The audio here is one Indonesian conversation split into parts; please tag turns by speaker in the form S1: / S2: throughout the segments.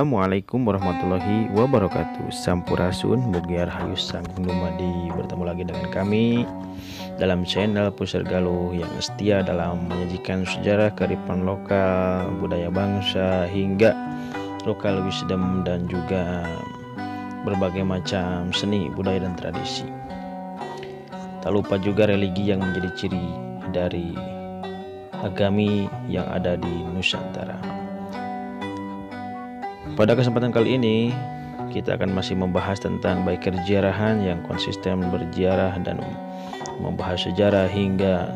S1: Assalamualaikum warahmatullahi wabarakatuh. Sampurasun Mugiar Hayu Sang Numadi. Bertemu lagi dengan kami dalam channel Pusar Galuh yang setia dalam menyajikan sejarah kearifan lokal, budaya bangsa hingga lokal wisdom dan juga berbagai macam seni, budaya dan tradisi. Tak lupa juga religi yang menjadi ciri dari agami yang ada di Nusantara. Pada kesempatan kali ini kita akan masih membahas tentang baik keziarahan yang konsisten berziarah dan membahas sejarah hingga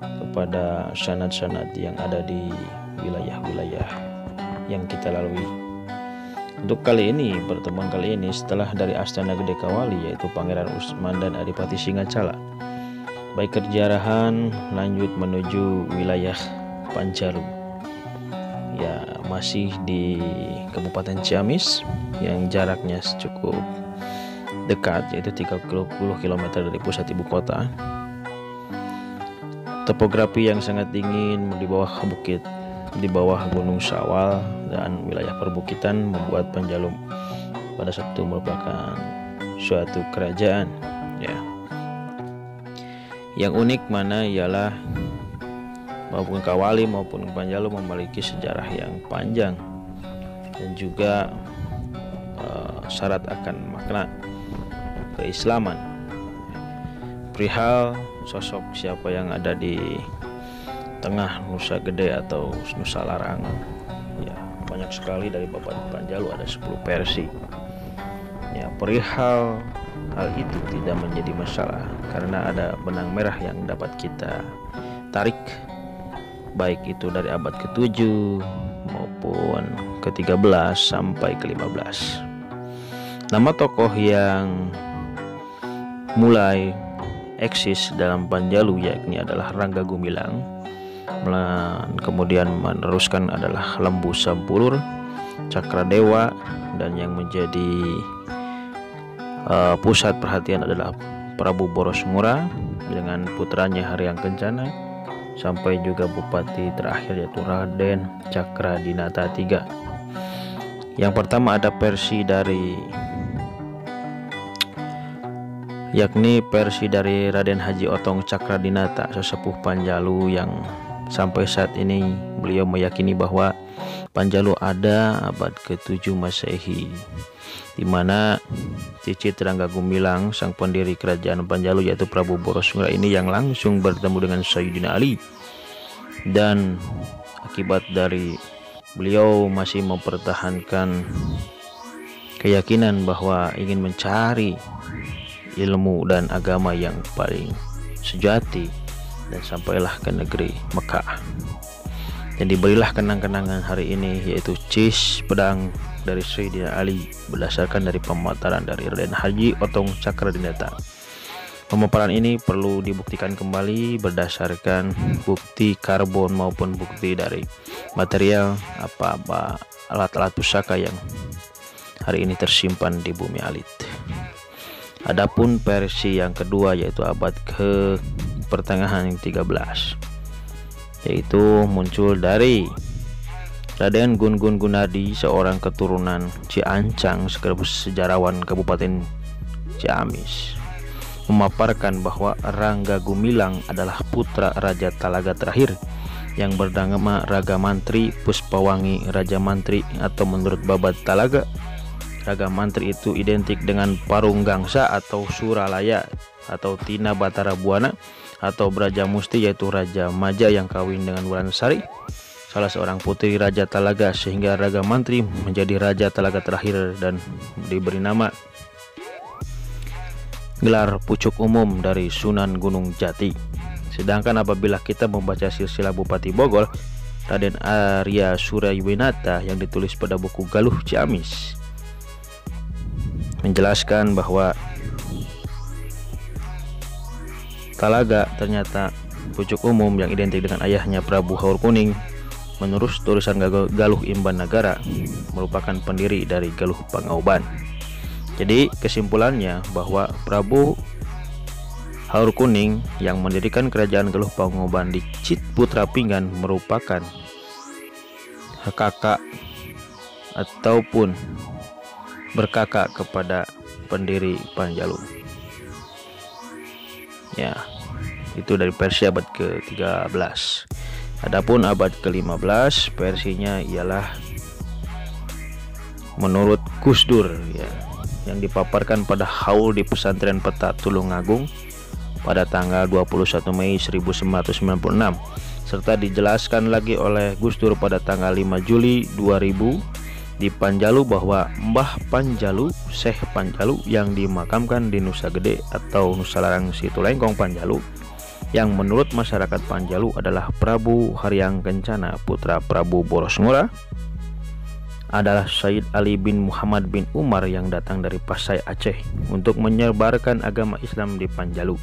S1: kepada sanad-sanad yang ada di wilayah-wilayah yang kita lalui. Untuk kali ini, pertemuan kali ini setelah dari Astana Gede Kawali yaitu Pangeran Usman dan Adipati Singacala, baik keziarahan lanjut menuju wilayah Panjalu. Ya, masih di Kabupaten Ciamis yang jaraknya cukup dekat, yaitu 30 km dari pusat ibu kota. Topografi yang sangat dingin di bawah bukit, di bawah Gunung Sawal dan wilayah perbukitan membuat Panjalu pada saat itu merupakan suatu kerajaan. Ya, yang unik mana ialah maupun Kawali maupun Panjalu memiliki sejarah yang panjang dan juga syarat akan makna keislaman. Perihal sosok siapa yang ada di tengah Nusa Gede atau Nusa Larang, ya banyak sekali dari Bapak Panjalu, ada 10 versi. Ya, perihal hal itu tidak menjadi masalah karena ada benang merah yang dapat kita tarik, baik itu dari abad ke-7 maupun ke-13 sampai ke-15. Nama tokoh yang mulai eksis dalam Panjalu yakni adalah Rangga Gumilang, kemudian meneruskan adalah Lembu Sampulur, Cakradewa, dan yang menjadi pusat perhatian adalah Prabu Boros Ngurah dengan putranya Haryang Kencana, sampai juga bupati terakhir yaitu Raden Cakradinata III. Yang pertama ada versi dari yakni versi dari Raden Haji Otong Cakradinata, sesepuh Panjalu yang sampai saat ini beliau meyakini bahwa Panjalu ada abad ke-7 Masehi, di mana cicit Rangga Gumilang, sang pendiri kerajaan Panjalu yaitu Prabu Boros Ngurah ini yang langsung bertemu dengan Sayyidina Ali, dan akibat dari beliau masih mempertahankan keyakinan bahwa ingin mencari ilmu dan agama yang paling sejati, dan sampailah ke negeri Mekah. Dan diberilah kenang-kenangan hari ini yaitu cis pedang dari Sayyidina Ali berdasarkan dari pemataran dari Raden Haji Otong Cakradinata. Pemaparan ini perlu dibuktikan kembali berdasarkan bukti karbon maupun bukti dari material apa alat-alat pusaka yang hari ini tersimpan di bumi alit. Adapun versi yang kedua yaitu abad ke pertengahan yang 13, yaitu muncul dari Raden Gun-Gun Gunadi, seorang keturunan Ciancang, sejarawan Kabupaten Ciamis, memaparkan bahwa Rangga Gumilang adalah putra Raja Talaga terakhir yang bernama Raga Mantri Puspawangi Raja Mantri, atau menurut Babat Talaga, Raga Mantri itu identik dengan Parunggangsa atau Suralaya atau Tina Batara Buana atau Brajamusti, yaitu Raja Maja yang kawin dengan Wulansari, salah seorang putri Raja Talaga, sehingga Raga Mantri menjadi Raja Talaga terakhir dan diberi nama gelar pucuk umum dari Sunan Gunung Jati. Sedangkan apabila kita membaca silsilah Bupati Bogor Raden Arya Surayawinata yang ditulis pada buku Galuh Ciamis, menjelaskan bahwa Talaga ternyata pucuk umum yang identik dengan ayahnya Prabu Haur Kuning. Menurut tulisan Galuh Imban Nagara, merupakan pendiri dari Galuh Pangauban. Jadi kesimpulannya bahwa Prabu Haur Kuning yang mendirikan kerajaan Galuh Pangauban di Citputra Pinggan merupakan kakak ataupun berkakak kepada pendiri Panjalu. Ya, itu dari versi abad ke-13. Adapun abad ke-15 versinya ialah menurut Gus Dur, ya, yang dipaparkan pada haul di pesantren Peta Tulungagung pada tanggal 21 Mei 1996, serta dijelaskan lagi oleh Gus Dur pada tanggal 5 Juli 2000 di Panjalu bahwa Mbah Panjalu, Syekh Panjalu yang dimakamkan di Nusa Gede atau Nusa Larang Situlengkong Panjalu, yang menurut masyarakat Panjalu adalah Prabu Haryang Kencana putra Prabu Boros Ngora, adalah Sayyid Ali bin Muhammad bin Umar yang datang dari Pasai Aceh untuk menyebarkan agama Islam di Panjalu.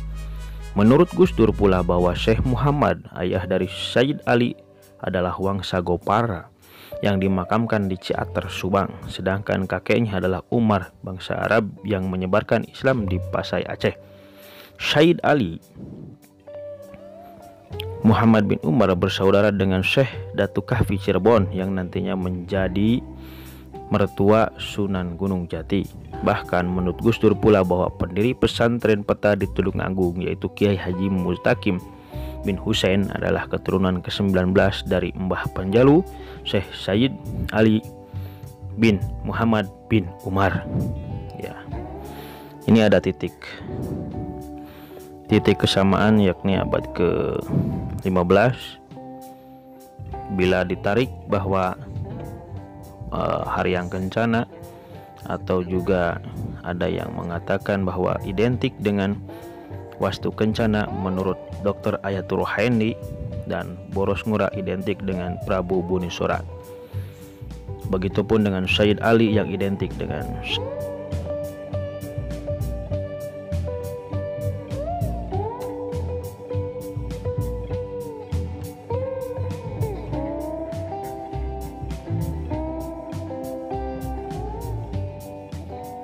S1: Menurut Gus Dur pula bahwa Syekh Muhammad, ayah dari Sayyid Ali, adalah Wangsa Gopara yang dimakamkan di Ciater, Subang, sedangkan kakeknya adalah Umar, bangsa Arab yang menyebarkan Islam di Pasai Aceh. Sayyid Ali Muhammad bin Umar bersaudara dengan Syekh Datu Kahfi Cirebon yang nantinya menjadi mertua Sunan Gunung Jati. Bahkan menurut Gus Dur pula bahwa pendiri pesantren Peta di Tulungagung yaitu Kiai Haji Mustaqim bin Husain adalah keturunan ke-19 dari Mbah Panjalu, Syekh Sayyid Ali bin Muhammad bin Umar. Ya, ini ada titik kesamaan, yakni abad ke-15. Bila ditarik bahwa Haryang Kencana, atau juga ada yang mengatakan bahwa identik dengan Wastu Kencana menurut Dr. Ayatul Rohaindi, dan Boros Ngora identik dengan Prabu Bunisora. Begitupun dengan Sayyid Ali yang identik dengan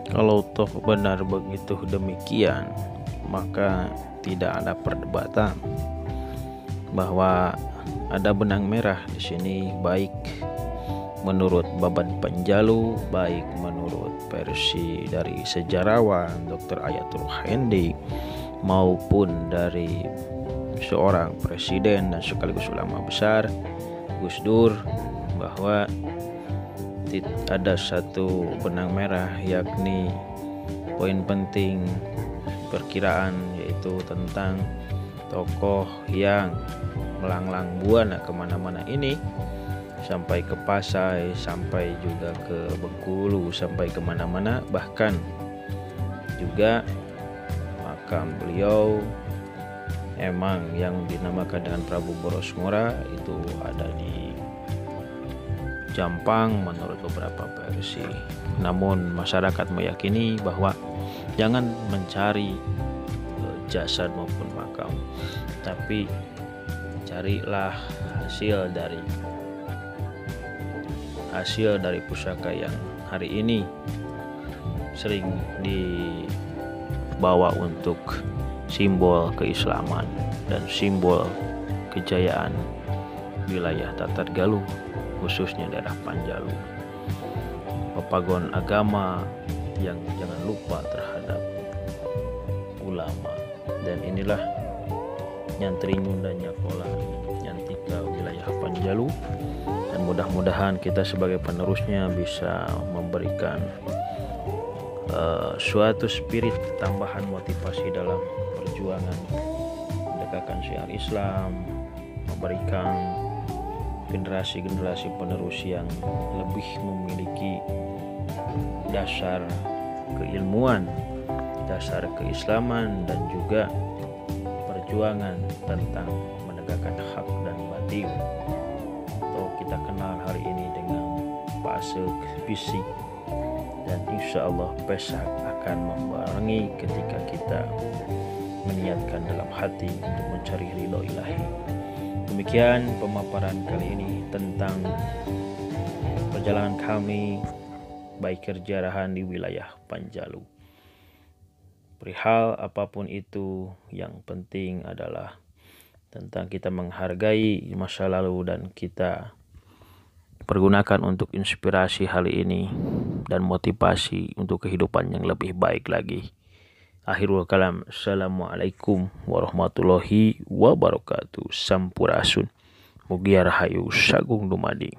S1: Kalau toh benar begitu demikian, maka tidak ada perdebatan bahwa ada benang merah di sini, baik menurut Baban Panjalu, baik menurut versi dari sejarawan Dr. Ayatul Rohaindi, maupun dari seorang presiden dan sekaligus ulama besar Gus Dur, bahwa ada satu benang merah, yakni poin penting perkiraan, yaitu tentang tokoh yang melanglang buana kemana-mana ini, sampai ke Pasai, sampai juga ke Bengkulu, sampai kemana-mana. Bahkan juga makam beliau emang yang dinamakan dengan Prabu Boros Ngora itu ada di Jampang menurut beberapa versi. Namun masyarakat meyakini bahwa jangan mencari jasad maupun makam, tapi carilah hasil dari pusaka yang hari ini sering dibawa untuk simbol keislaman dan simbol kejayaan wilayah Tatar Galuh, khususnya daerah Panjalu. Pepagon agama yang jangan lupa terhadap ulama. Dan inilah nyantri Nyunda Nyakola nyantika wilayah Panjalu, dan mudah-mudahan kita sebagai penerusnya bisa memberikan suatu spirit tambahan motivasi dalam perjuangan menegakkan syiar Islam, memberikan generasi-generasi penerus yang lebih memiliki dasar keilmuan, dasar keislaman, dan juga perjuangan tentang menegakkan hak dan batil, atau kita kenal hari ini dengan fase fisik. Dan insya Allah Pesak akan membarengi ketika kita meniatkan dalam hati untuk mencari ridho ilahi. Demikian pemaparan kali ini tentang perjalanan kami baik kerjarahan di wilayah Panjalu. Perihal apapun itu, yang penting adalah tentang kita menghargai masa lalu dan kita pergunakan untuk inspirasi hari ini dan motivasi untuk kehidupan yang lebih baik lagi. Akhirul kalam, assalamualaikum warahmatullahi wabarakatuh. Sampurasun. Mugia rahayu sagung dumadi.